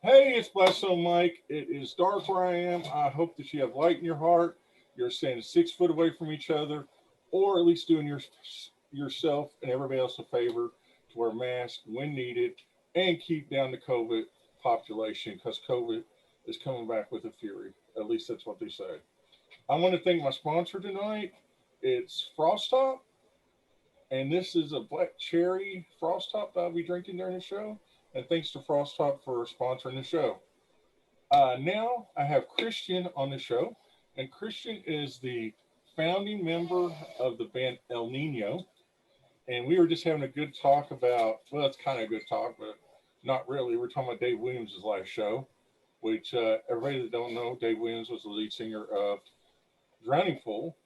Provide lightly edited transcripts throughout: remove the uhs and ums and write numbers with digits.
Hey, it's Blastzone Mike. It is dark where I am. I hope that you have light in your heart. You're staying 6 foot away from each other, or at least doing yourself and everybody else a favor to wear masks when needed and keep down the COVID population because COVID is coming back with a fury. At least that's what they say. I want to thank my sponsor tonight. It's Frost Top, and this is a black cherry Frost Top that I'll be drinking during the show. And thanks to Frost Top for sponsoring the show. Now I have Christian on the show, and Christian is the founding member of the band El Nino. And we were just having a good talk about, well, it's kind of a good talk, but not really. We're talking about Dave Williams' last show, which everybody that don't know, Dave Williams was the lead singer of Drowning Pool.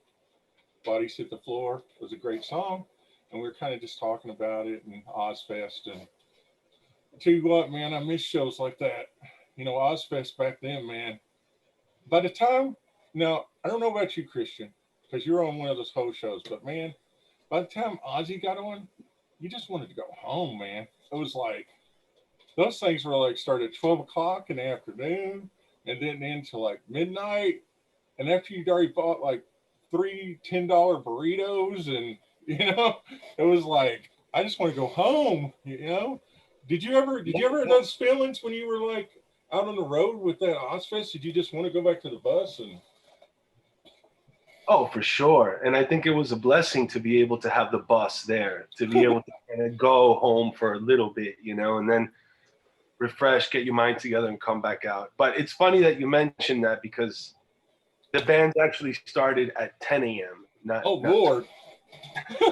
Bodies Hit the Floor was a great song, and we were kind of just talking about it and Ozfest. And I tell you what, man, I miss shows like that. Ozfest back then, man. By the time, now, I don't know about you, Christian, because you're on one of those host shows, but man, by the time Ozzy got on, you just wanted to go home, man. It was like, those things were like started at 12 o'clock in the afternoon and then into like midnight. And after you'd already bought like three $10 burritos, and, it was like, I just want to go home. Did you ever have those feelings when you were like out on the road with that Ozfest? Did you just want to go back to the bus and Oh, for sure. And I think it was a blessing to be able to have the bus there, to be able to kind of go home for a little bit, and then refresh, get your mind together and come back out. But it's funny that you mentioned that because the band actually started at 10 a.m. Not, oh not Lord,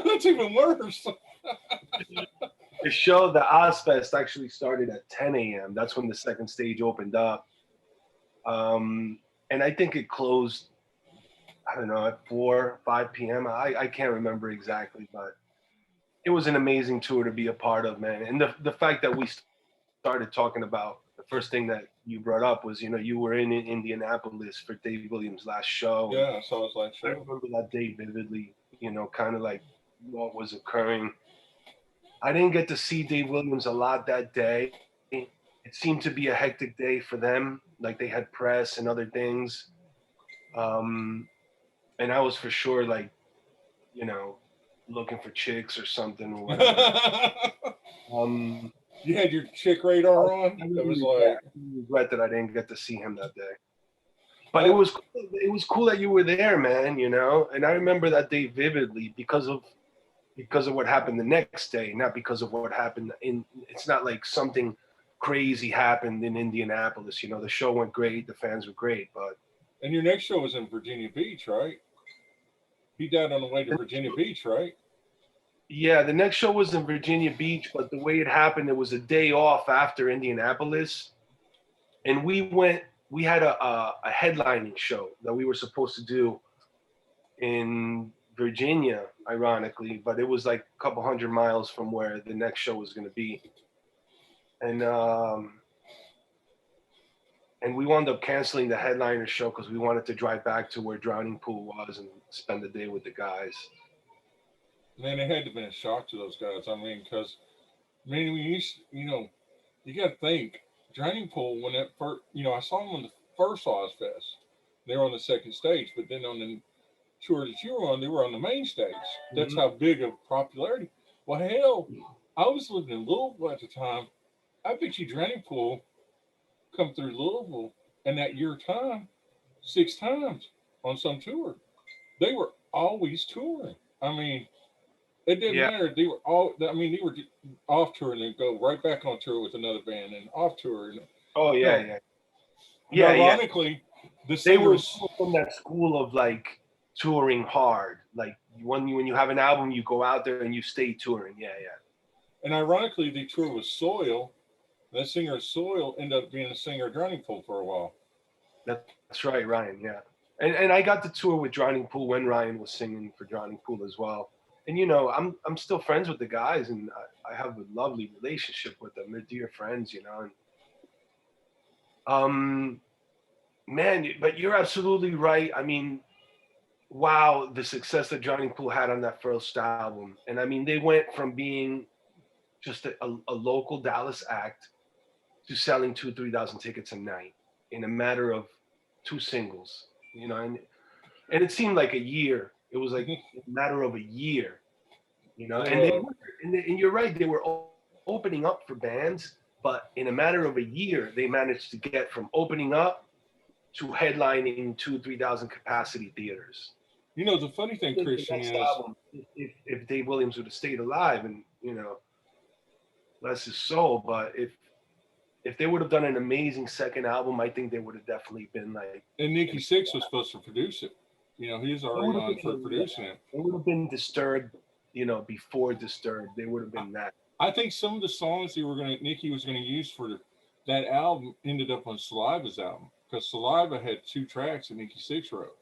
that's even worse. the show. The Ozfest actually started at 10 a.m. That's when the second stage opened up. And I think it closed, I don't know, at 4, 5 p.m. I can't remember exactly, but it was an amazing tour to be a part of, man. And the fact that we started talking about the first thing that you brought up was, you were in Indianapolis for Dave Williams' last show. And Yeah, I saw his last I show. remember that day vividly, kind of like what was occurring. I didn't get to see Dave Williams a lot that day. It seemed to be a hectic day for them. Like they had press and other things. Um, and I was for sure like, you know, looking for chicks or something or whatever. Um, You had your chick radar on. I That was I like, really regret that I didn't get to see him that day. But uh, it was cool that you were there, man. And I remember that day vividly because of what happened the next day, not because of what happened in. It's not like something crazy happened in Indianapolis. The show went great, the fans were great, but and your next show was in Virginia Beach, right? He died on the way to Virginia Beach, right? yeah, the next show was in Virginia Beach. But the way it happened, it was a day off after Indianapolis, and We had a headlining show that we were supposed to do in Virginia, ironically, but it was like a couple hundred miles from where the next show was going to be, and and we wound up canceling the headliner show because we wanted to drive back to where Drowning Pool was and spend the day with the guys. Man, it had to have been a shock to those guys. I mean, because man, you got to think Drowning Pool when that first, I saw them on the first Ozfest. They were on the second stage, but then on the tour that you were on, they were on the main stage. That's Mm-hmm. how big of popularity. Well, hell, I was living in Louisville at the time. I bet you Drowning Pool come through Louisville in that year time 6 times on some tour. They were always touring. I mean, it didn't Yeah. matter. They were all. I mean, they were off tour and then go right back on tour with another band and off tour. And, Oh you yeah, know, yeah, and yeah, yeah. ironically, the They singers. were from that school of like touring hard. Like when you have an album, you go out there and you stay touring. Yeah, yeah. And ironically, the tour was Soil. That singer Soil ended up being a singer of Drowning Pool for a while. That's right, Ryan. Yeah, and I got to tour with Drowning Pool when Ryan was singing for Drowning Pool as well. And I'm still friends with the guys, and I have a lovely relationship with them. They're dear friends, And um, man, but you're absolutely right. I mean, wow, the success that Drowning Pool had on that first album, and I mean, they went from being just a local Dallas act to selling 2,000-3,000 tickets a night in a matter of 2 singles, you know, and it seemed like a year. It was like a matter of a year, you know, and they were, and you're right, they were opening up for bands, but in a matter of a year, they managed to get from opening up to headlining 2,000-3,000 capacity theaters. You know, the funny thing, Christian, The next is album, if Dave Williams would have stayed alive, and you know, bless his soul, but if they would have done an amazing second album, I think they would have definitely been like. and Nikki Sixx was supposed to produce it. You know, he was already on for producing it. It would have been Disturbed, you know, before Disturbed. They would have been that. I think some of the songs Nikki was gonna use for that album ended up on Saliva's album, because Saliva had 2 tracks that Nikki Sixx wrote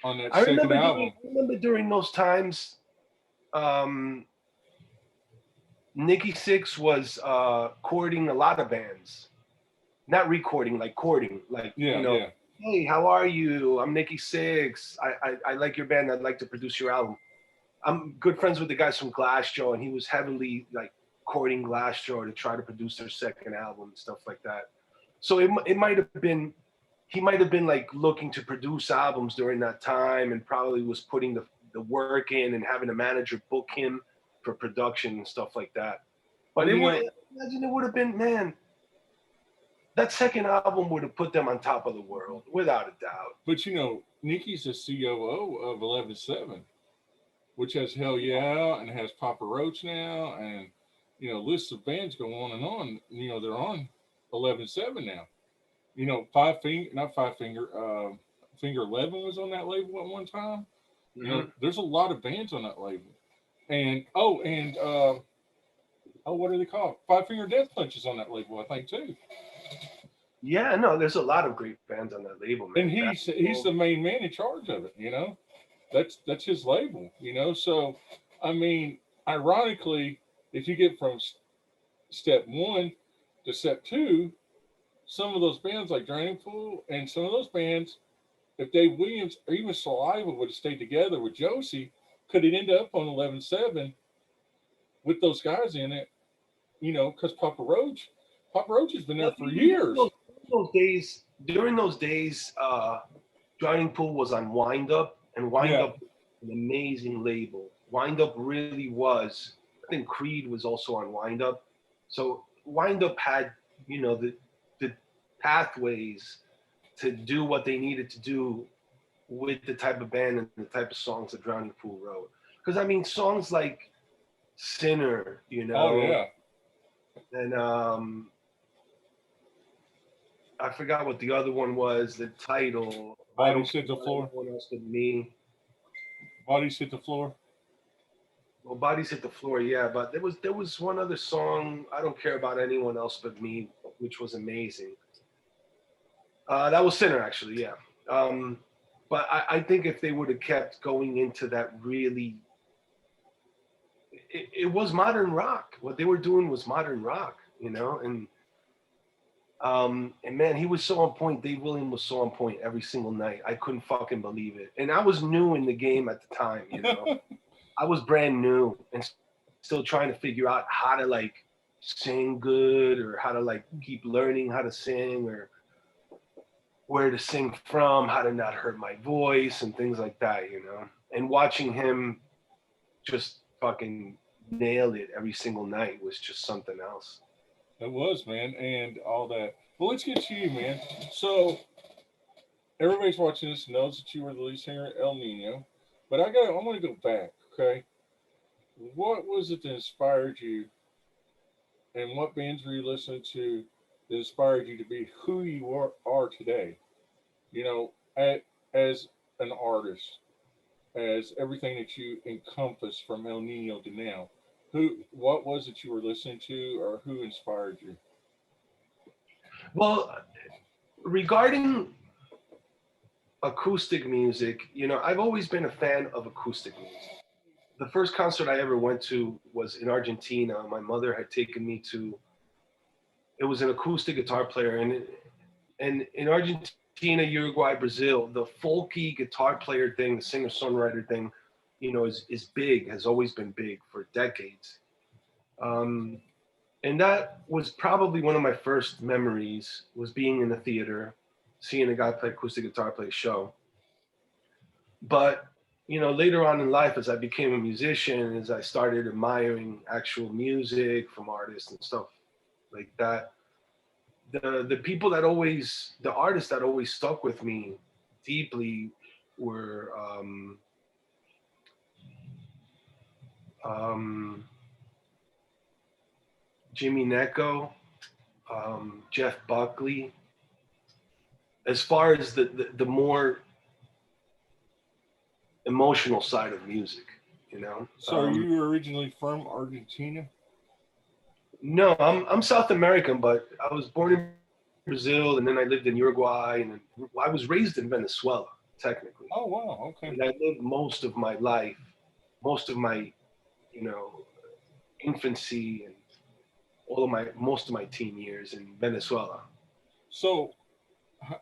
on that second album. I remember during those times, Nikki Sixx was courting a lot of bands, not recording, like courting, like you know, hey, how are you? I'm Nikki Sixx. I like your band. I'd like to produce your album. I'm good friends with the guys from Glassjaw, and he was heavily like courting Glassjaw to try to produce their second album and stuff like that. So it might have been, he might have been like looking to produce albums during that time, and probably was putting the work in and having a manager book him for production and stuff like that. But imagine it would have been, man, that second album would have put them on top of the world, without a doubt. But you know, Nikki's the COO of 11-7, which has Hell Yeah and has Papa Roach now, and you know, lists of bands go on and on. You know, they're on 11-7 now. You know, Finger 11 was on that label at one time. Mm-hmm. You know, there's a lot of bands on that label. And what are they called? Five Finger Death Punch is on that label, I think, too. Yeah, no, there's a lot of great bands on that label, man. And he's the main man in charge of it, you know. That's his label, you know. So, I mean, ironically, if you get from step 1 to step 2, some of those bands like Drowning Pool and some of those bands, if Dave Williams or even Saliva would have stayed together with Josie, could it end up on 11-7 with those guys in it, you know, because Papa Roach has been there for years. During those days, Drowning Pool was on Wind Up, and Wind Up was an amazing label. Wind Up really was. I think Creed was also on Wind Up. So Wind Up had, you know, the pathways to do what they needed to do with the type of band and the type of songs that Drowning Pool wrote. Because, I mean, songs like Sinner, you know. Oh, yeah. And I forgot what the other one was, the title. Bodies Hit the Floor. One else but me. Bodies Hit the Floor. Well, Bodies Hit the Floor, yeah. But there was one other song, I Don't Care About Anyone Else But Me, which was amazing. That was Sinner, actually, yeah. But I think if they would have kept going into that, really, it was modern rock. What they were doing was modern rock, you know? And man, he was so on point. Dave Williams was so on point every single night. I couldn't fucking believe it. And I was new in the game at the time, you know? I was brand new and still trying to figure out how to like sing good, or how to like keep learning how to sing, or where to sing from, how to not hurt my voice and things like that, you know? And watching him just fucking nail it every single night was just something else. It was, man, and all that. Well, let's get to you, man. So everybody's watching this knows that you were the lead singer at El Nino, but I want to go back, okay? What was it that inspired you, and what bands were you listening to that inspired you to be who you are today? You know, as an artist, as everything that you encompass from El Nino to now. What was it you were listening to, or who inspired you? Well, regarding acoustic music, you know, I've always been a fan of acoustic music. The first concert I ever went to was in Argentina. My mother had taken me to, it was an acoustic guitar player. And in Argentina, Uruguay, Brazil, the folky guitar player thing, the singer-songwriter thing, you know, is big, has always been big for decades. And And that was probably one of my first memories, was being in the theater, seeing a guy play acoustic guitar play a show. But later on in life, as I became a musician, as I started admiring actual music from artists and stuff like that, the people that always, the artists that always stuck with me deeply were um, Jimmy Necco, Jeff Buckley. As far as the more emotional side of music, you know. So are you originally from Argentina? No, I'm South American, but I was born in Brazil, and then I lived in Uruguay, and then I was raised in Venezuela, technically. Oh wow, okay. And I lived most of my life, most of my, you know, infancy, and most of my teen years in Venezuela. So how,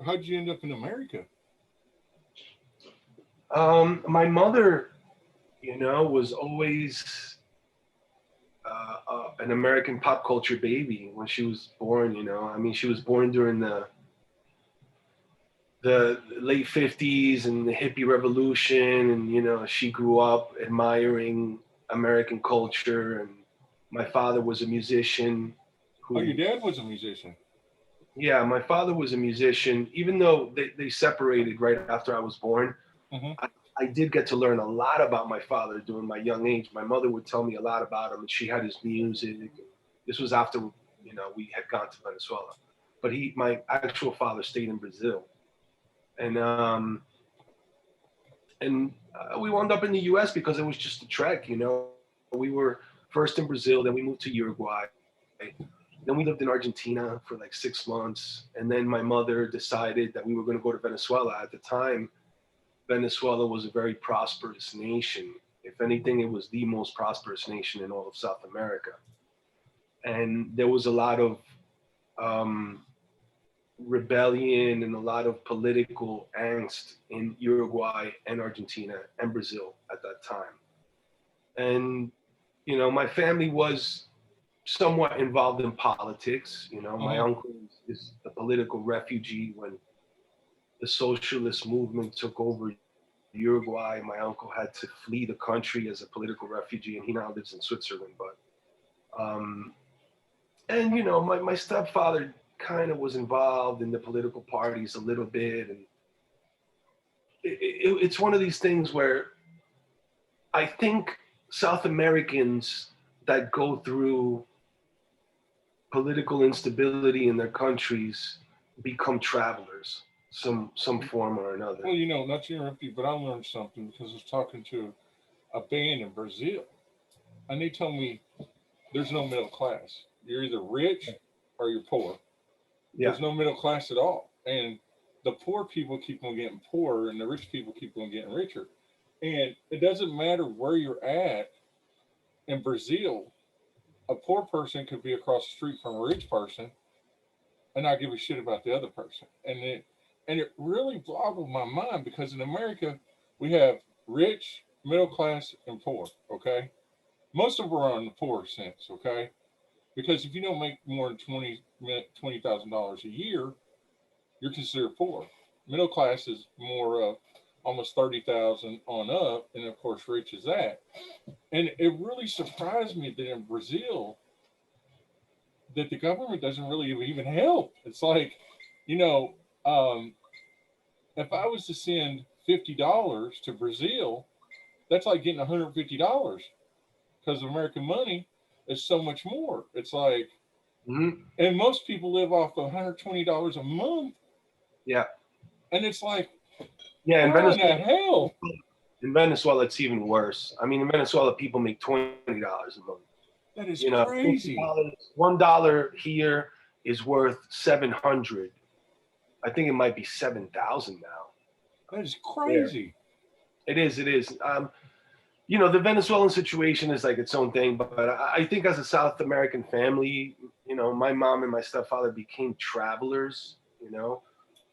how'd you end up in America? My mother, was always an American pop culture baby when she was born. I mean, she was born during the late 50s and the hippie revolution, and she grew up admiring American culture. And my father was a musician Oh, your who, dad was a musician. yeah, my father was a musician. Even though they separated right after I was born, Hmm. I, I did get to learn a lot about my father during my young age. My mother would tell me a lot about him, and she had his music. This was after we had gone to Venezuela, but my actual father stayed in Brazil, and we wound up in the U.S. because it was just a trek. We were first in Brazil, then we moved to Uruguay, then we lived in Argentina for like 6 months, and then my mother decided that we were going to go to Venezuela. At the time, Venezuela was a very prosperous nation. If anything, it was the most prosperous nation in all of South America, and there was a lot of um, rebellion and a lot of political angst in Uruguay and Argentina and Brazil at that time. And, my family was somewhat involved in politics. My Hmm. uncle is a political refugee. When the socialist movement took over Uruguay, my uncle had to flee the country as a political refugee, and he now lives in Switzerland. Um, and, my stepfather kind of was involved in the political parties a little bit. And it's one of these things where I think South Americans that go through political instability in their countries become travelers, some form or another. Well, not to interrupt you, but I learned something because I was talking to a band in Brazil, and they told me there's no middle class. You're either rich or you're poor. Yeah. There's no middle class at all, and the poor people keep on getting poorer, and the rich people keep on getting richer. And it doesn't matter where you're at in Brazil. A poor person could be across the street from a rich person and not give a shit about the other person. And it really boggled my mind because in America we have rich, middle class, and poor. Okay, most of them are on the poor sense. Okay, because if you don't make more than $20,000 a year, you're considered poor. Middle class is more almost 30,000 on up, and of course, rich is that. And it really surprised me that in Brazil, that the government doesn't really even help. It's like, you know, um, if I was to send $50 to Brazil, that's like getting $150 because American money is so much more. It's like, Hmm. and most people live off of $120 a month, Yeah. and it's like, Yeah. how in the hell? In Venezuela, it's even worse. I mean, in Venezuela, people make $20 a month. That is Fifty crazy. dollars, $1 here is worth 700. I think it might be 7,000 now. That is There, crazy. it is. It is. The Venezuelan situation is like its own thing, but I think as a South American family, my mom and my stepfather became travelers.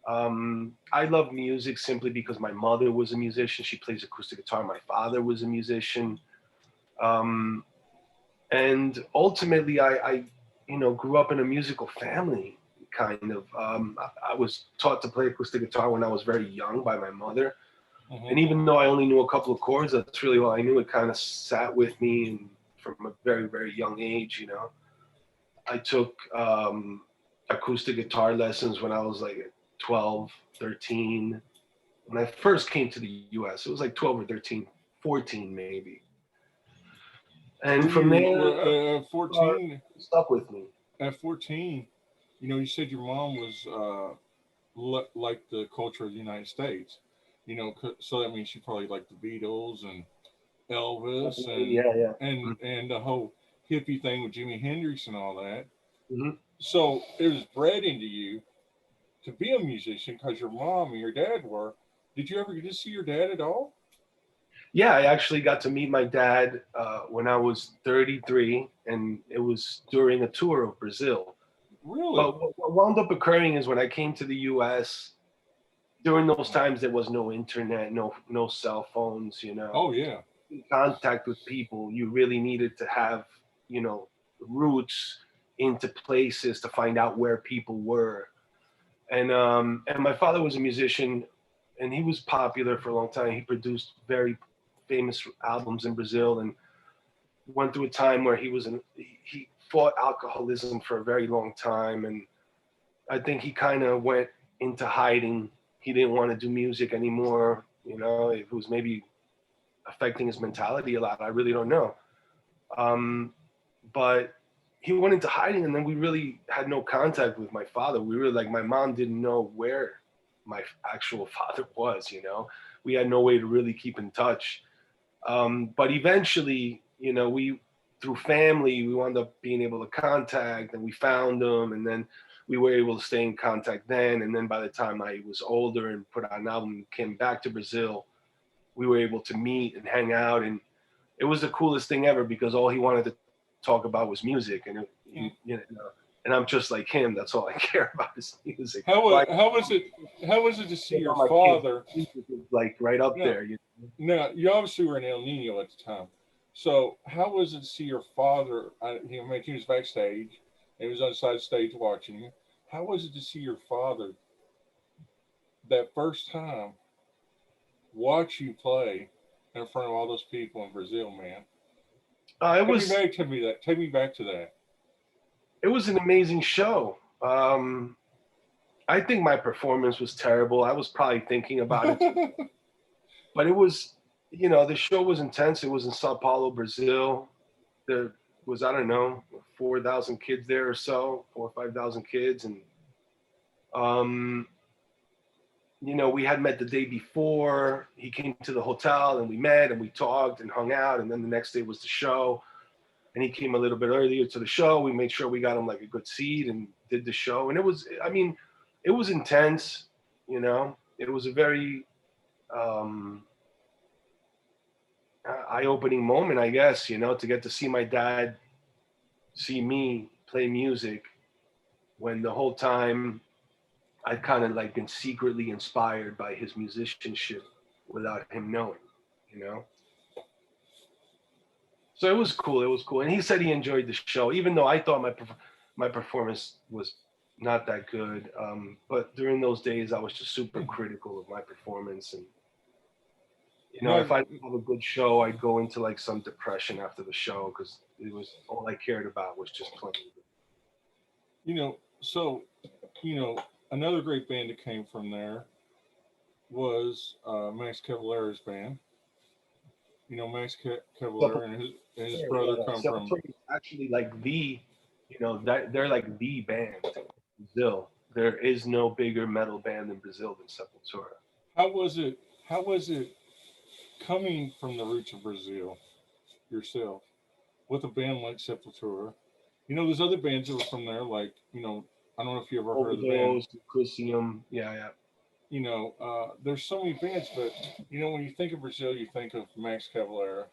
I love music simply because my mother was a musician. She plays acoustic guitar. My father was a musician. Um, And ultimately, I grew up in a musical family. Kind of, I was taught to play acoustic guitar when I was very young by my mother, and Hmm. even though I only knew a couple of chords, that's really all I knew. It kind of sat with me, and from a very, very young age. I took acoustic guitar lessons when I was like 12, 13. When I first came to the US, it was like 12 or 13, 14 maybe. And Were from you there, were 14? stuck with me. At 14, you said your mom was like the culture of the United States. So that means she probably liked the Beatles and Elvis and Yeah, yeah. the whole hippie thing with Jimi Hendrix and all that. Mm-hmm. So it was bred into you to be a musician because your mom and your dad were. Did you ever get to see your dad at all? Yeah, I actually got to meet my dad when I was 33, and it was during a tour of Brazil. Really? But what wound up occurring is when I came to the US, during those times there was no internet, no cell phones, Oh yeah. in contact with people, you really needed to have, you know, roots into places to find out where people were. And my father was a musician, and he was popular for a long time. He produced very famous albums in Brazil, and went through a time where he fought alcoholism for a very long time, and I think he kind of went into hiding. He didn't want to do music anymore. It was maybe affecting his mentality a lot. I really don't know. Um, but he went into hiding, and then we really had no contact with my father. We really, like, my mom didn't know where my actual father was. We had no way to really keep in touch. But eventually, we, through family, we wound up being able to contact, and we found them, and then we were able to stay in contact then. And then by the time I was older and put out an album and came back to Brazil, we were able to meet and hang out, and it was the coolest thing ever because all he wanted to talk about was music, and Hmm. and I'm just like him. That's all I care about is music. How So was I how was it how was it to see care your about my kids. father? Music is like right up Now, there. now you obviously were in El Nino at the time. So how was it to see your father? He was backstage. And he was on the side of the stage watching you. How was it to see your father that first time watch you play in front of all those people in Brazil, man? It was Take me that. Take me back to that. it was an amazing show. I think my performance was terrible. I was probably thinking about it, but it was, the show was intense. It was in Sao Paulo, Brazil. There was, I don't know, 4,000 kids there or so, 4 or 5,000 kids, and um, we had met the day before. He came to the hotel, and we met, and we talked and hung out, and then the next day was the show. And he came a little bit earlier to the show. We made sure we got him like a good seat and did the show. And it was, I mean, it was intense. It was a very um, eye-opening moment, I guess. To get to see my dad see me play music when the whole time I'd kind of like been secretly inspired by his musicianship without him knowing. You know. So it was cool. It was cool, and he said he enjoyed the show, even though I thought my performance was not that good. But during those days, I was just super critical of my performance, and if No, I didn't have a good show, I'd go into like some depression after the show because it was all I cared about was just playing. so another great band that came from there was Max Cavalera's band. Max Cavalera and his brother come from. Sepultura is actually like that they're like the band in Brazil. There is no bigger metal band in Brazil than Sepultura. How was it? How was it coming from the roots of Brazil yourself with a band like Sepultura? There's other bands that were from there, like I don't know if you ever heard of the band. Overdose, Crisium, yeah, yeah. There's so many bands, but when you think of Brazil, you think of Max Cavalera.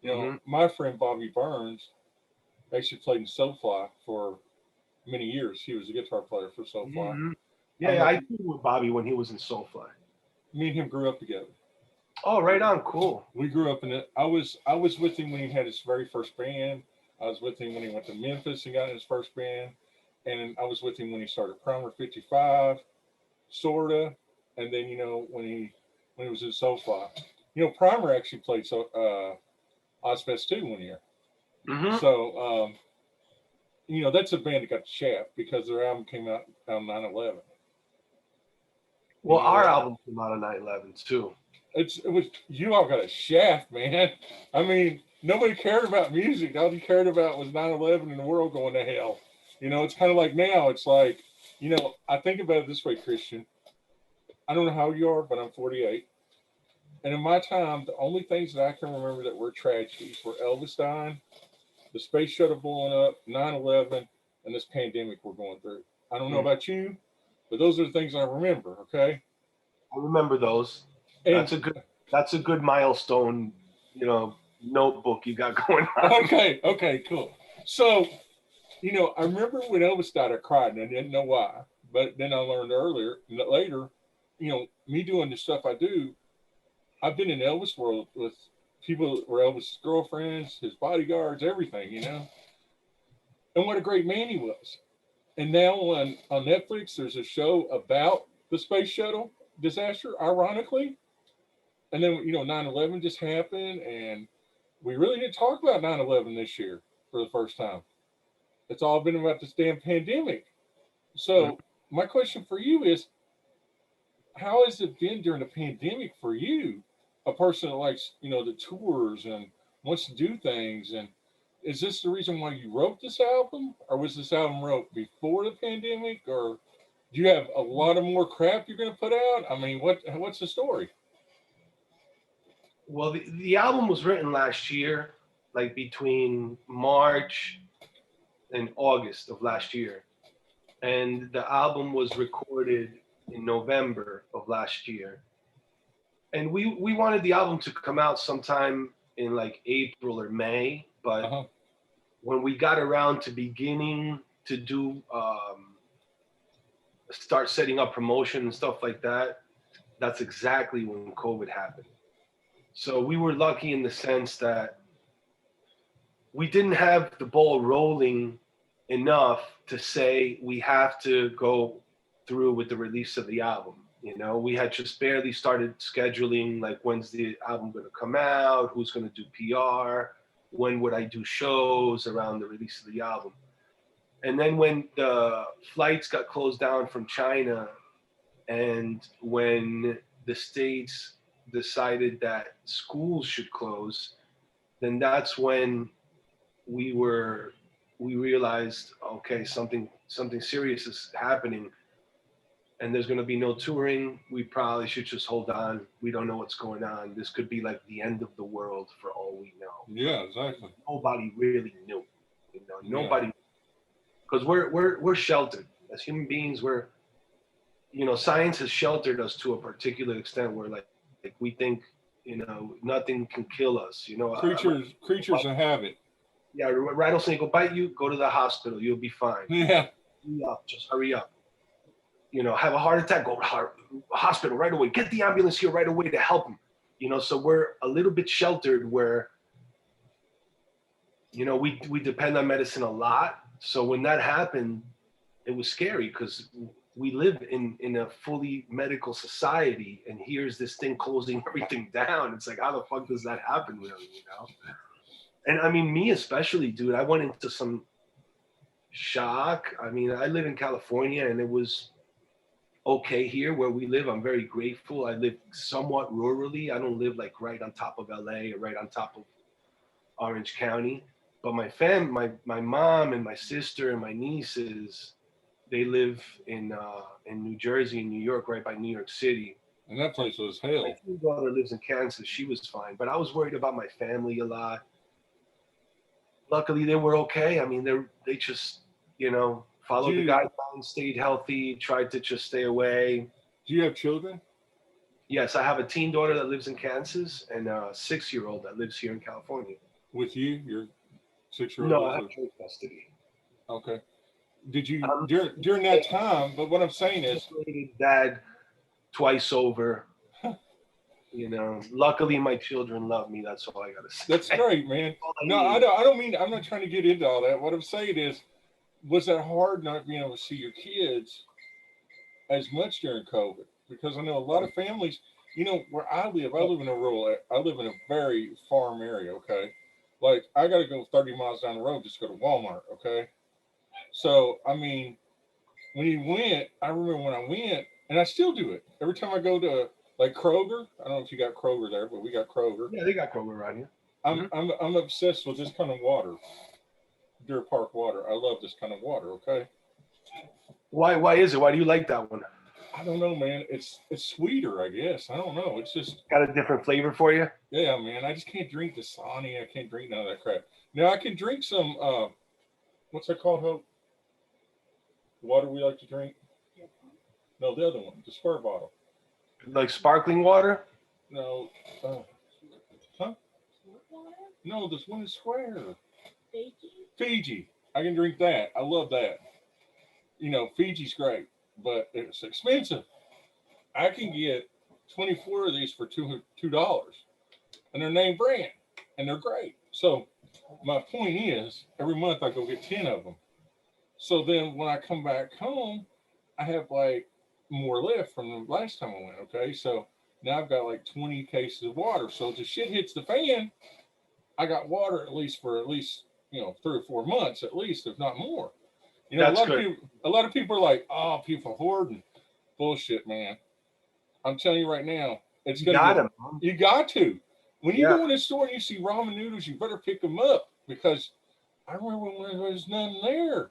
Mm-hmm. My friend Bobby Burns actually played in Soulfly for many years. He was a guitar player for Soulfly. Mm-hmm. I Yeah, don't yeah, know if I played with Bobby when he was in Soulfly. me and him grew up together. Oh, right on, cool. We grew up in it. I was with him when he had his very first band. I was with him when he went to Memphis and got in his first band, and I was with him when he started Primer 55, sorta, and then when he was in Soulfly. Primer actually played Ozfest 2 one year. Mm-hmm. So that's a band that got the shaft because their album came out on 9/11. Well, our album came out on 9/11 too. You all got a shaft, man. I mean, nobody cared about music. All you cared about was 9/11 and the world going to hell. It's kind of like now. It's like, I think about it this way, Christian. I don't know how you are, but I'm 48. And in my time, the only things that I can remember that were tragedies were Elvis dying, the space shuttle blowing up, 9/11, and this pandemic we're going through. I don't know about you, but those are the things I remember, okay? I remember those. And that's a good milestone, notebook you got going on. Okay, cool. So, I remember when Elvis died, I cried and I didn't know why. But then I learned later, me doing the stuff I do, I've been in Elvis world with people that were Elvis' girlfriends, his bodyguards, everything, And what a great man he was. And now on Netflix, there's a show about the space shuttle disaster, ironically. And then, 9/11 just happened, and we really didn't talk about 9/11 this year for the first time. It's all been about this damn pandemic. So, my question for you is, how has it been during the pandemic for you, a person that likes, the tours and wants to do things? And is this the reason why you wrote this album, or was this album wrote before the pandemic, or do you have a lot of more crap you're going to put out? I mean, what's the story? Well, the album was written last year, like between March and August of last year. And the album was recorded in November of last year. And we wanted the album to come out sometime in like April or May, but when we got around to beginning to do start setting up promotion and stuff like that, that's exactly when COVID happened. So we were lucky in the sense that we didn't have the ball rolling enough to say we have to go through with the release of the album. We had just barely started scheduling, like, when's the album going to come out, who's going to do PR, when would I do shows around the release of the album. And then when the flights got closed down from China, and when the States decided that schools should close, then that's when we realized, okay, something serious is happening, and there's going to be no touring. We probably should just hold on. We don't know what's going on. This could be like the end of the world for all we know. Yeah, exactly. Nobody really knew. Nobody, because we're sheltered as human beings. We're, science has sheltered us to a particular extent where like we think, nothing can kill us. Creatures of habit. Yeah, rattlesnake will bite you. Go to the hospital. You'll be fine. Yeah. Hurry up. Just hurry up. Have a heart attack. Go to hospital right away. Get the ambulance here right away to help them. So we're a little bit sheltered where, we depend on medicine a lot. So when that happened, it was scary because we live in a fully medical society, and here's this thing closing everything down. It's like, how the fuck does that happen, really? And I mean, me especially, dude, I went into some shock. I mean, I live in California, and it was okay here where we live. I'm very grateful. I live somewhat rurally. I don't live like right on top of LA or right on top of Orange County. But my mom and my sister and my nieces, they live in New Jersey and New York, right by New York City. And that place was hell. My daughter lives in Kansas. She was fine, but I was worried about my family a lot. Luckily, they were okay. I mean, they just, followed the guidelines, stayed healthy, tried to just stay away. Do you have children? Yes, I have a teen daughter that lives in Kansas and a 6-year-old that lives here in California. With you? Your 6-year-old? No, I have joint custody. Okay. Did you, during that time, but what I'm saying is... Dad twice over. You know, luckily my children love me. That's all I gotta say. That's great, man. All I No, need. I don't mean, I'm not trying to get into all that. What I'm saying is, was that hard not being able to see your kids as much during COVID? Because I know a lot of families, where I live in a I live in a very farm area, okay? Like, I got to go 30 miles down the road just to go to Walmart, okay? So, I mean, when you went, I remember when I went, and I still do it. Every time I go to, like, Kroger, I don't know if you got Kroger there, but we got Kroger. Yeah, they got Kroger around here. I'm obsessed with this kind of water, Deer Park water. I love this kind of water, okay? Why is it? Why do you like that one? I don't know, man. It's sweeter, I guess. I don't know. It's just, Got a different flavor for you? yeah, man. I just can't drink the Dasani. I can't drink none of that crap. Now I can drink some. What's that called? Hope? Water we like to drink? No, the other one, the square bottle. Like sparkling water? No, huh? No, this one is square. Fiji. I can drink that. I love that. Fiji's great, but it's expensive. I can get 24 of these for $2, and they're name brand, and they're great. So my point is, every month I go get 10 of them. So then when I come back home, I have like more left from the last time I went. Okay, so now I've got like 20 cases of water. So if the shit hits the fan, I got water at least for 3 or 4 months at least, if not more. That's good. A lot of people are like, "Oh, people hoarding." Bullshit, man. I'm telling you right now, it's You gonna got get. him. You got to. When you Yeah. go in the store and you see ramen noodles, you better pick them up because I remember when there was none there.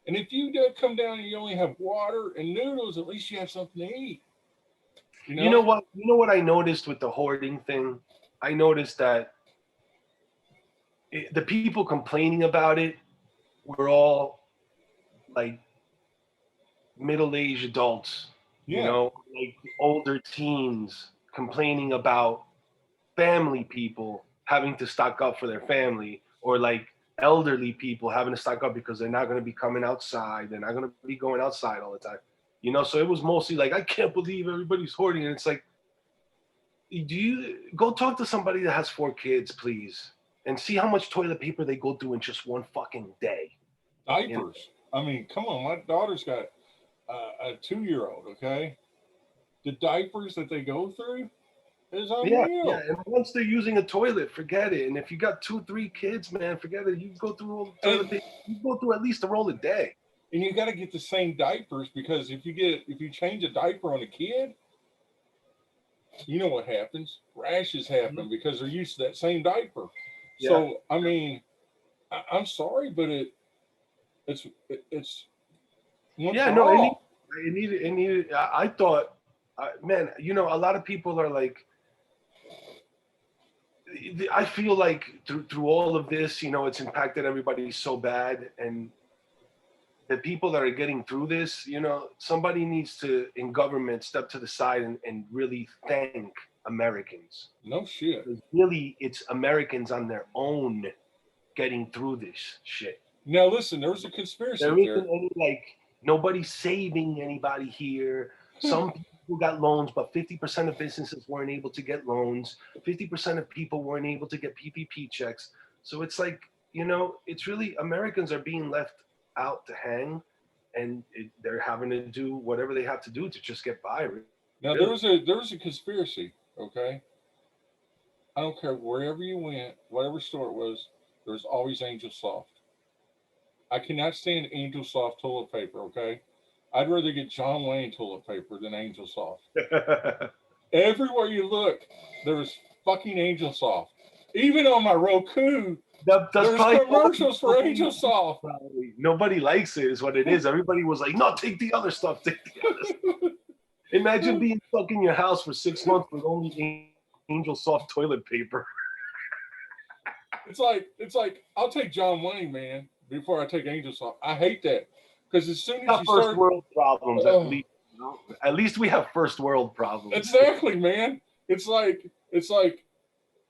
And if you do come down and you only have water and noodles, at least you have something to eat. You know what? You know what I noticed with the hoarding thing? I noticed that the people complaining about it were all like middle-aged adults, Yeah. like older teens complaining about family people having to stock up for their family, or like elderly people having to stock up because they're not going to be coming outside. They're not going to be going outside all the time. So it was mostly like, I can't believe everybody's hoarding. And it's like, do you go talk to somebody that has 4 kids, please, and see how much toilet paper they go through in just one fucking day? Diapers. I mean, come on. My daughter's got a 2-year-old. Okay, the diapers that they go through is Yeah, unreal. and once they're using a toilet, forget it. And if you got 2, 3 kids, man, forget it. You go through all the toilet paper. You go through at least a roll a day. And you got to get the same diapers because if you change a diaper on a kid, you know what happens? Rashes happen because they're used to that same diaper. Yeah. So I mean, I'm sorry, but it's once Yeah, for no, all. it needed. I thought, man, a lot of people are like, I feel like through all of this, it's impacted everybody so bad, and the people that are getting through this, somebody needs to, in government, step to the side and really thank Americans. No shit. Because really, it's Americans on their own getting through this shit. Now listen, there was a conspiracy There there. isn't any nobody's saving anybody here. Some people got loans, but 50% of businesses weren't able to get loans. 50% of people weren't able to get PPP checks. So it's like, it's really Americans are being left out to hang, and they're having to do whatever they have to do to just get by. Really. Now there was a conspiracy. Okay, I don't care wherever you went, whatever store it was, there was always Angel Soft. I cannot stand Angel Soft toilet paper. Okay, I'd rather get John Wayne toilet paper than Angel Soft. Everywhere you look, there's fucking Angel Soft. Even on my Roku, there's commercials for Angel Soft. Nobody likes it, is what it is. Everybody was like, no, take the other stuff. Take the other stuff. Imagine being stuck in your house for 6 months with only Angel Soft toilet paper. It's like I'll take John Wayne, man, before I take Angel Soft. I hate that because as soon as you first start world problems, at least we have first world problems. Exactly, man. It's like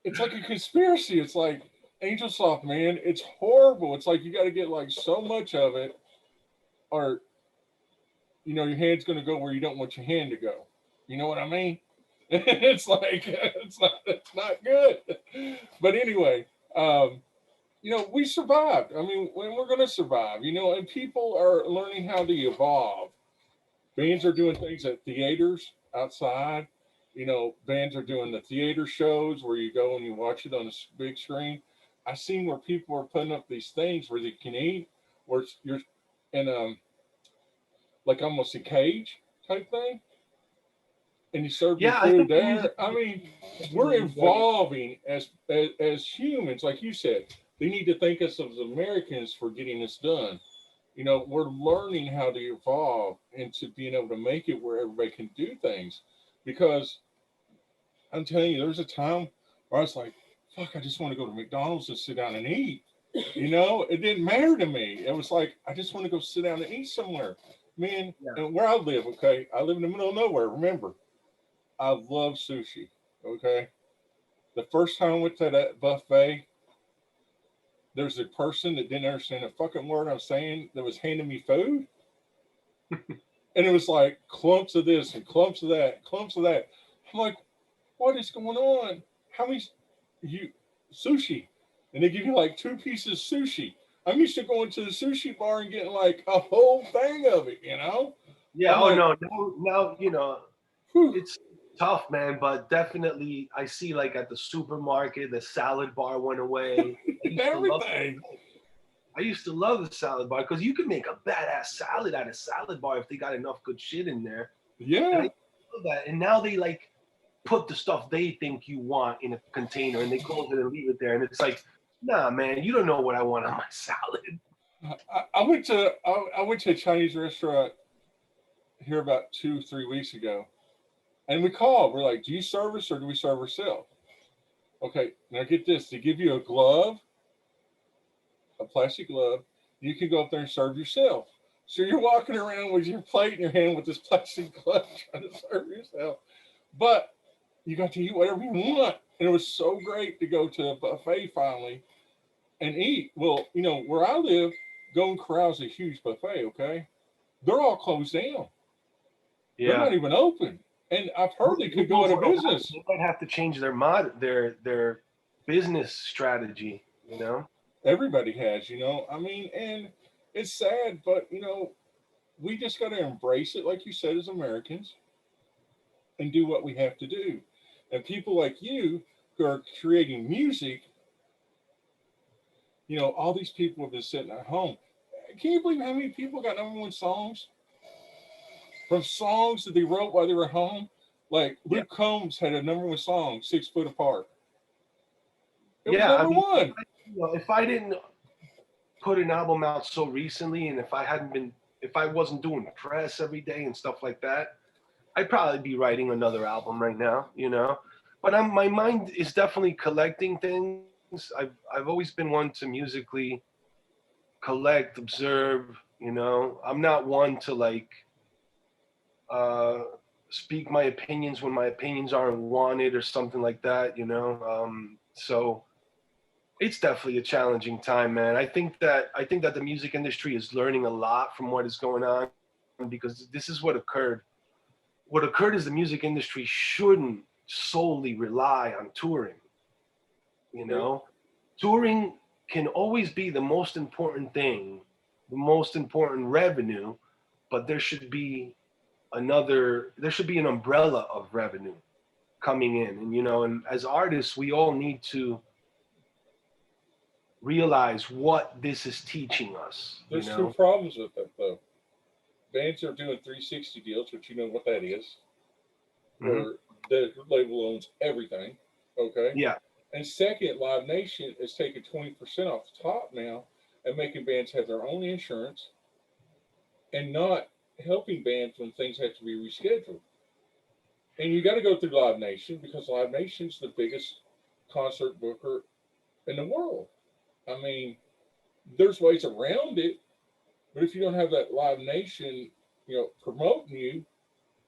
a conspiracy. It's like Angel Soft, man. It's horrible. It's like you got to get like so much of it, or your hand's going to go where you don't want your hand to go. You know what I mean? It's like it's not good. But anyway, we survived. I mean, when we're going to survive, and people are learning how to evolve. Bands are doing things at theaters outside. Bands are doing the theater shows where you go and you watch it on a big screen. I've seen where people are putting up these things where they can eat, where you're in like almost a cage type thing, and you serve your Yeah, I food think the there. music I mean, we're industry is very. evolving as humans, like you said. They need to thank us as Americans for getting this done. We're learning how to evolve into being able to make it where everybody can do things. Because I'm telling you, there's a time where I was like, fuck, I just want to go to McDonald's and sit down and eat. It didn't matter to me. It was like, I just want to go sit down and eat somewhere. Man, Yeah. and where I live, okay, I live in the middle of nowhere. Remember, I love sushi, okay? The first time I went to that buffet, there's a person that didn't understand a fucking word I'm saying that was handing me food. And it was like clumps of this and clumps of that, clumps of that. I'm like, what is going on? How many you sushi? And they give you like two pieces of sushi. I'm used to going to the sushi bar and getting like a whole thing of it. Yeah. I'm Oh like, no. Now whew, it's tough, man. But definitely, I see like at the supermarket, the salad bar went away. I used to love. everything. I used to love the salad bar because you can make a badass salad at a salad bar if they got enough good shit in there. And I Yeah, love that. And now they like put the stuff they think you want in a container and they close it and leave it there. And it's like, nah, man, you don't know what I want on my salad. I went to a Chinese restaurant here about 2 3 weeks ago, and we called. We're like, do you service or do we serve ourselves? Okay, now get this. They give you a glove, a plastic glove. You can go up there and serve yourself. So you're walking around with your plate in your hand with this plastic glove trying to serve yourself. But you got to eat whatever you want. And it was so great to go to a buffet finally and eat. Well, where I live, Golden Corral's a huge buffet, okay? They're all closed down. They're Yeah. not even open. And I've heard they Who could go knows out of what'll happen? business. They might have to change their business strategy, you know? Everybody has, I mean, and it's sad, but we just got to embrace it, like you said, as Americans, and do what we have to do. And people like you who are creating music, all these people have been sitting at home. Can you believe how many people got #1 songs from songs that they wrote while they were home? Like Yeah. Luke Combs had a #1 song, 6 Foot Apart. It was Yeah. I number mean, one. if I didn't put an album out so recently and if I wasn't doing press every day and stuff like that, I'd probably be writing another album right now. But my mind is definitely collecting things. I've always been one to musically collect, observe. I'm not one to like uh, speak my opinions when my opinions aren't wanted or something like that. So it's definitely a challenging time, man. I think that the music industry is learning a lot from what is going on because this is what occurred. What occurred is the music industry shouldn't solely rely on touring. You Nope. know, touring can always be the most important thing, the most important revenue, but there should be an umbrella of revenue coming in. And as artists, we all need to realize what this is teaching us, you There's two know? problems with that, though. Bands are doing 360 deals, which you know what that is, Hmm. where the label owns everything. Okay. Yeah. And second, Live Nation is taking 20% off the top now and making bands have their own insurance and not helping bands when things have to be rescheduled. And you got to go through Live Nation because Live Nation's the biggest concert booker in the world. I mean, there's ways around it, but if you don't have that Live Nation, promoting you,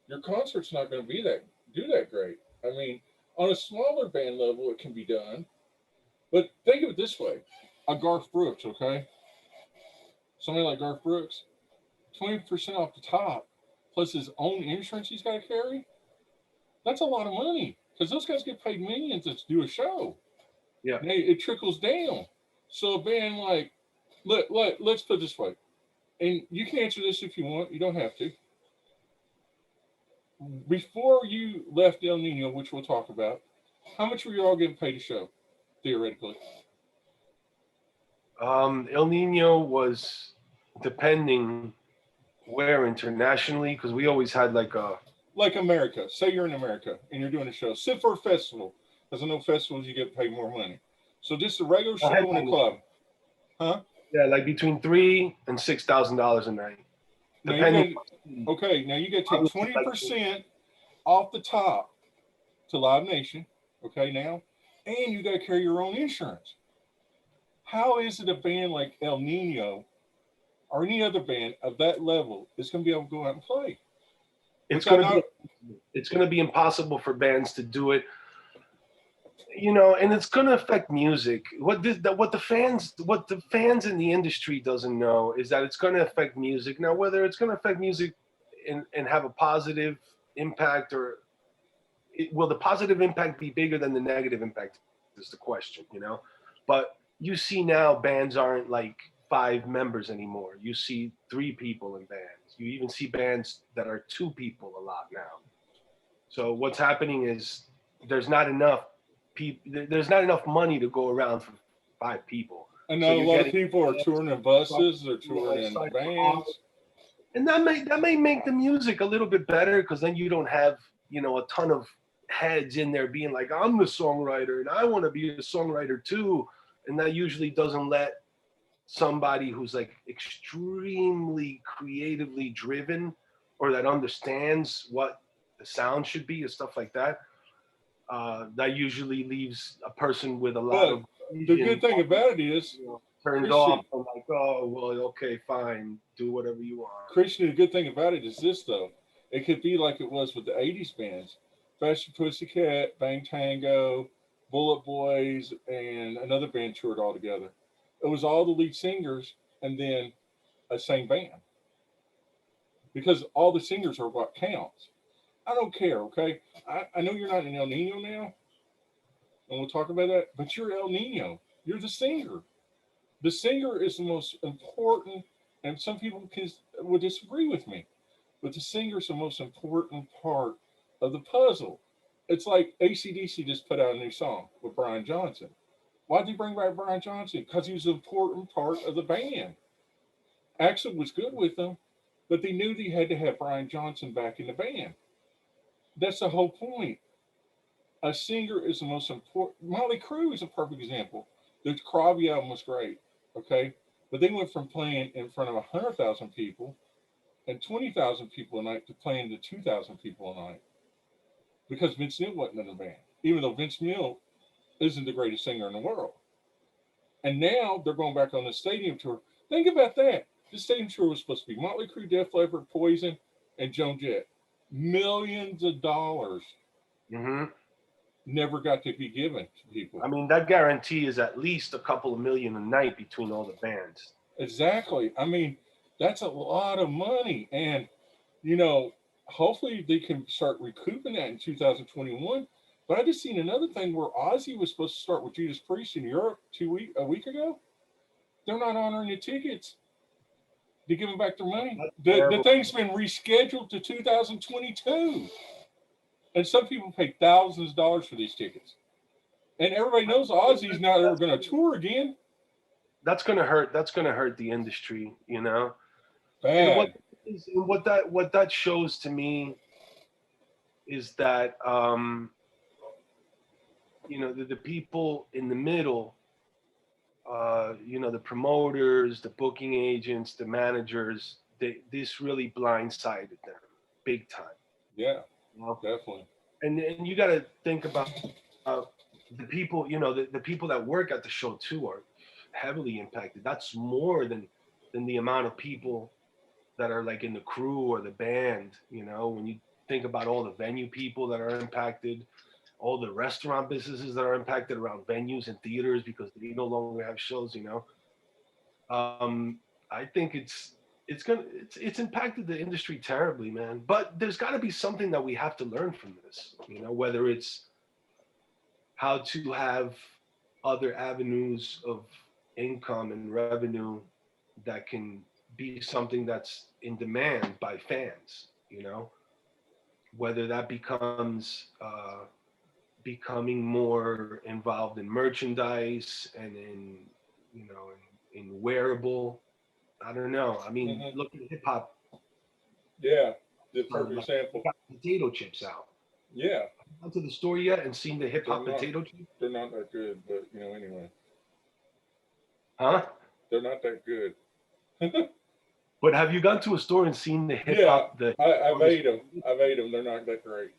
your concert's not going to be that do that great. I mean, on a smaller band level, it can be done, but think of it this way: a Garth Brooks, okay, somebody like Garth Brooks, 20% off the top, plus his own insurance he's got to carry. That's a lot of money because those guys get paid millions to do a show. Yeah. And it trickles down. So a band like, let's put it this way, and you can answer this if you want. You don't have to. Before you left El Nino, which we'll talk about, how much were you all getting paid a show, theoretically? El Nino was depending where internationally, because we always had like a. Like America. Say you're in America and you're doing a show. Sit for a festival. Because I know festivals you get paid more money. So just a regular show in a club. Huh? Yeah, like between $3,000 and $6,000 a night, Now you depending. got okay. Now you got to take Obviously, like, 20% off the top to Live Nation. Okay, now, and you got to carry your own insurance. How is it a band like El Nino or any other band of that level is going to be able to go out and play? it's Which I gonna know. be it's gonna be impossible for bands to do it, you know, and it's gonna affect music. What the fans in the industry doesn't know is that it's gonna affect music. Now, whether it's gonna affect music and have a positive impact, or will the positive impact be bigger than the negative impact, is the question, you know. But you see now bands aren't like 5 members anymore. You see 3 people in bands. You even see bands that are 2 people a lot now. So what's happening is there's not enough there's not enough money to go around for 5 people. I So know a you're lot of getting, people are touring in buses, they're touring in vans. and that may make the music a little bit better, because then you don't have, you know, a ton of heads in there being like, I'm the songwriter and I want to be a songwriter too, and that usually doesn't let somebody who's like extremely creatively driven, or that understands what the sound should be and stuff like that. That usually leaves a person with a lot But of the good vision, thing about it is, you know, turned Christian, off and like, oh well, okay, fine, do whatever you want. Christian, the good thing about it is this though. It could be like it was with the '80s bands, Faster Pussycat, Bang Tango, Bullet Boys, and another band toured all together. It was all the lead singers and then a same band because all the singers are what counts. I don't care, okay? I know you're not in El Nino now, and we'll talk about that, but you're El Nino. You're the singer. The singer is the most important, and some people would disagree with me, but the singer is the most important part of the puzzle. It's like ACDC just put out a new song with Brian Johnson. Why'd they bring back Brian Johnson? Because he was an important part of the band. Axel was good with them, but they knew they had to have Brian Johnson back in the band. That's the whole point. A singer is the most important. Molly Crew is a perfect example. The Crosby album was great, okay, but they went from playing in front of 100,000 people and 20,000 people a night to playing to 2,000 people a night because Vince Neil wasn't in the band, even though Vince Neil isn't the greatest singer in the world. And now they're going back on the stadium tour. Think about that. The stadium tour was supposed to be Motley Crue, Def Leppard, Poison, and Joan Jett. Millions of dollars Hmm. never got to be given to people. I mean, that guarantee is at least a couple of million a night between all the bands. Exactly. I mean, that's a lot of money. And, you know, hopefully they can start recouping that in 2021. But I just seen another thing where Ozzy was supposed to start with Judas Priest in Europe a week ago. They're not honoring the tickets to give them back their money. That's The terrible. thing's been rescheduled to 2022. And some people pay thousands of dollars for these tickets. And everybody knows Ozzy's not ever going to tour again. That's gonna hurt. That's gonna hurt the industry, you know. And Bad. what that shows to me is that, you know, the people in the middle, you know, the promoters, the booking agents, the managers, this really blindsided them big time. Yeah, You know? definitely. And you got to think about the people, you know, the people that work at the show too are heavily impacted. That's more than the amount of people that are like in the crew or the band. You know, when you think about all the venue people that are impacted, all the restaurant businesses that are impacted around venues and theaters because they no longer have shows. You know, I think it's impacted the industry terribly, man. But there's got to be something that we have to learn from this, whether it's how to have other avenues of income and revenue that can be something that's in demand by fans, whether that becomes becoming more involved in merchandise and in in wearable. I don't know. I mean, Mm-hmm. look at hip hop. Yeah, the perfect example. Got potato chips out. Yeah, Gone to the store yet and seen the hip they're hop not potato chips? they're not that good, but anyway, Huh? they're not that good. But have you gone to a store and seen the hip Yeah, hop? The I've ate them. I've ate them. They're not that great.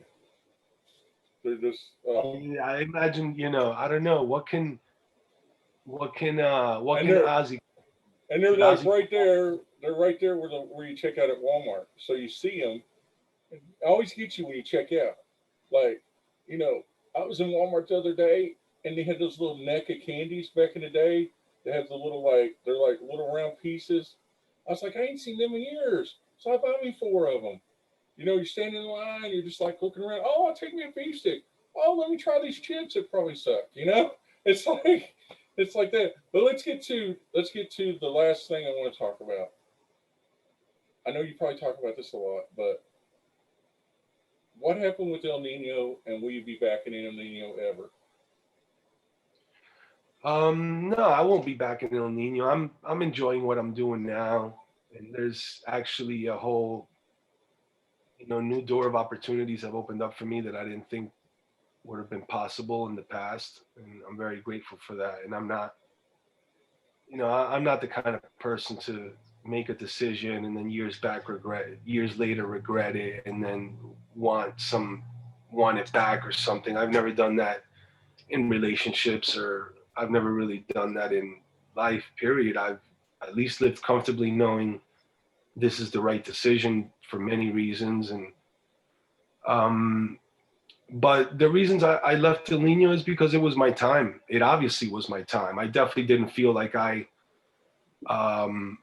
They're just I imagine, I don't know what and can they're Ozzy and they're could like Ozzy right there. They're right there where you check out at Walmart. So you see them. It always gets you when you check out. Like, you know, I was in Walmart the other day and they had those little neck of candies back in the day. They have the little they're like little round pieces. I was like, I ain't seen them in years. So I bought me four of them. You're standing in line, you're just like looking around. Oh, I'll take me a beef stick. Oh, let me try these chips. It probably suck. It's like it's like that. But let's get to the last thing I want to talk about. I know you probably talk about this a lot, but what happened with El Nino, and will you be back in El Nino ever? No, I won't be back in El Nino. I'm enjoying what I'm doing now. And there's actually a whole, new door of opportunities have opened up for me that I didn't think would have been possible in the past. And I'm very grateful for that. And I'm not the kind of person to make a decision and then years later regret it and then want it back or something. I've never done that in relationships, or I've never really done that in life, period. I've at least lived comfortably knowing this is the right decision for many reasons. And um but the reasons I left El Nino is because it was my time. It obviously was my time. I definitely didn't feel like um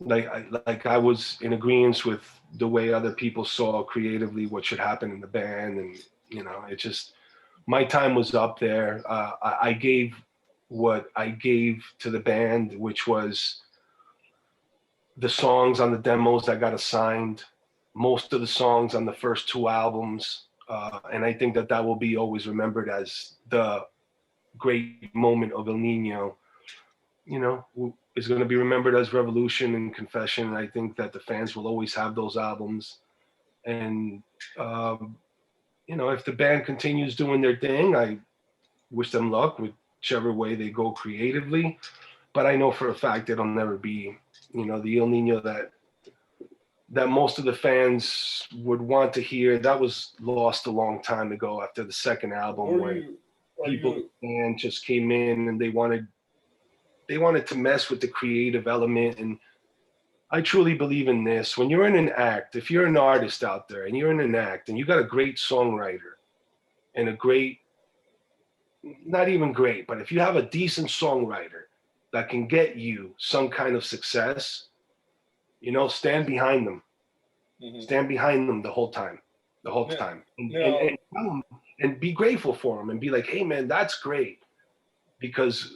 I was in agreement with the way other people saw creatively what should happen in the band. And it just, my time was up there. I gave what I gave to the band, which was the songs on the demos that got assigned, most of the songs on the first two albums. And I think that will be always remembered as the great moment of El Nino. Is going to be remembered as Revolution and Confession. And I think that the fans will always have those albums. And, if the band continues doing their thing, I wish them luck whichever way they go creatively. But I know for a fact it'll never be, the El Nino that most of the fans would want to hear. That was lost a long time ago after the second album, when people and just came in and they wanted to mess with the creative element. And I truly believe in this. When you're in an act, if you're an artist out there and you're in an act and you got a great songwriter and a great, not even great, but if you have a decent songwriter that can get you some kind of success, stand behind them. Mm-hmm. Stand behind them the whole time. And be grateful for them and be like, hey man, that's great. Because,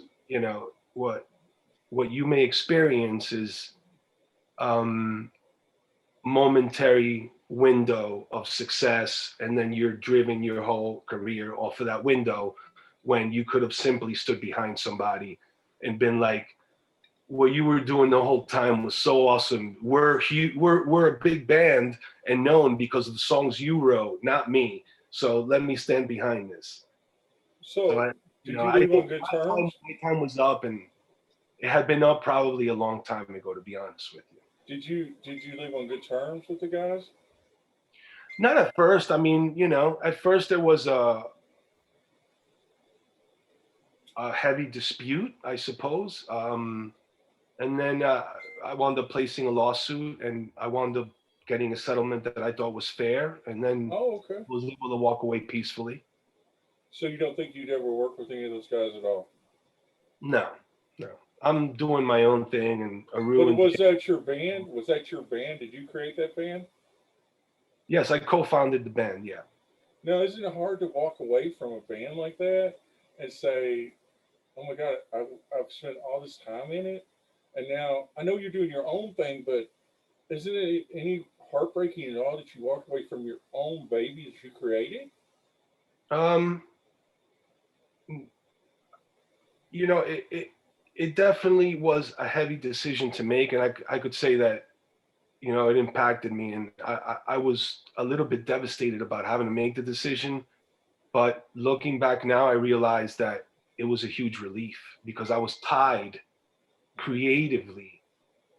what you may experience is momentary window of success, and then you're driven your whole career off of that window, when you could have simply stood behind somebody and been like, what you were doing the whole time was so awesome. We're a big band and known because of the songs you wrote, not me. So let me stand behind this. So I did you leave on think good terms? my time was up, and it had been up probably a long time ago, to be honest with you. Did you leave on good terms with the guys? Not at first. I mean, at first there was a heavy dispute, I suppose. And then I wound up placing a lawsuit, and I wound up getting a settlement that I thought was fair, and then Oh, okay. was able to walk away peacefully. So you don't think you'd ever work with any of those guys at all? No, no. I'm doing my own thing, and But Aru and was that your band? Was that your band? Did you create that band? yes, I co-founded the band. Yeah. Now, isn't it hard to walk away from a band like that and say, "Oh my God, I've spent all this time in it, and now I know you're doing your own thing, but isn't it any heartbreaking at all that you walk away from your own baby that you created?" Um, it definitely was a heavy decision to make, and I could say that it impacted me, and I was a little bit devastated about having to make the decision. But looking back now, I realized that it was a huge relief because I was tied creatively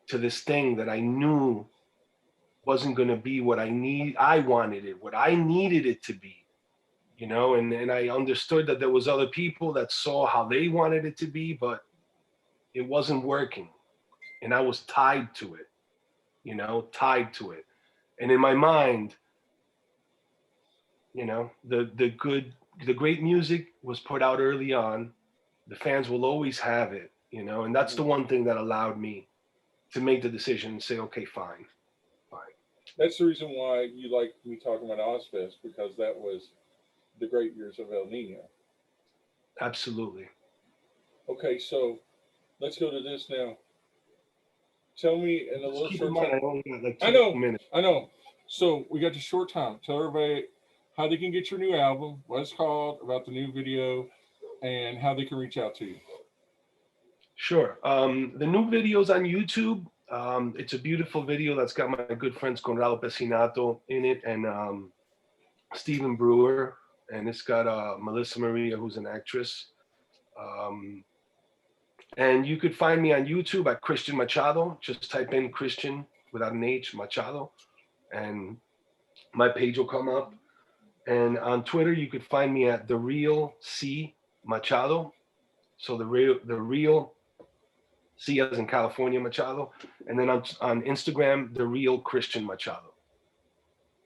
to this thing that I knew wasn't going to be what I wanted it, what I needed it to be, and I understood that there was other people that saw how they wanted it to be, but it wasn't working. And I was tied to it, tied to it. And in my mind, the great music was put out early on. The fans will always have it, and that's the one thing that allowed me to make the decision and say, okay, fine. That's the reason why you like me talking about Ozfest, because that was the great years of El Nino. Absolutely. Okay, so let's go to this now. Tell me in a Just little keep in short mind, time. I only got like I 2 know, minutes. I know. So we got the short time. Tell everybody how they can get your new album, what it's called, about the new video, and how they can reach out to you. Sure. The new video's on YouTube. It's a beautiful video that's got my good friends Conrado Pecinato in it and Stephen Brewer. And it's got Melissa Maria, who's an actress. Um, and you could find me on YouTube at Christian Machado. Just type in Christian without an H, Machado, and my page will come up. And on Twitter, you could find me at the real C Machado. So the real C as in California Machado, and then on Instagram, the real Christian Machado.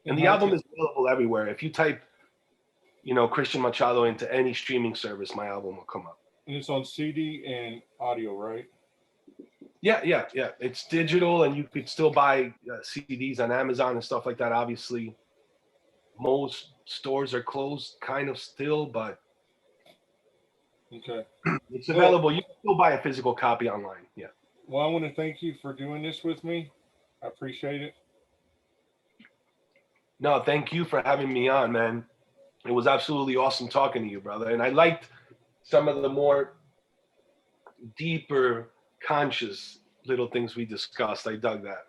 And the album is available everywhere. If you type, Christian Machado into any streaming service, my album will come up. And it's on CD and audio, right? Yeah, yeah, yeah. It's digital, and you could still buy CDs on Amazon and stuff like that. Obviously, most stores are closed, kind of still, but Okay. it's Well, available. You can still buy a physical copy online. Yeah. well, I want to thank you for doing this with me. I appreciate it. No, thank you for having me on, man. It was absolutely awesome talking to you, brother. And I liked some of the more deeper, conscious little things we discussed. I dug that.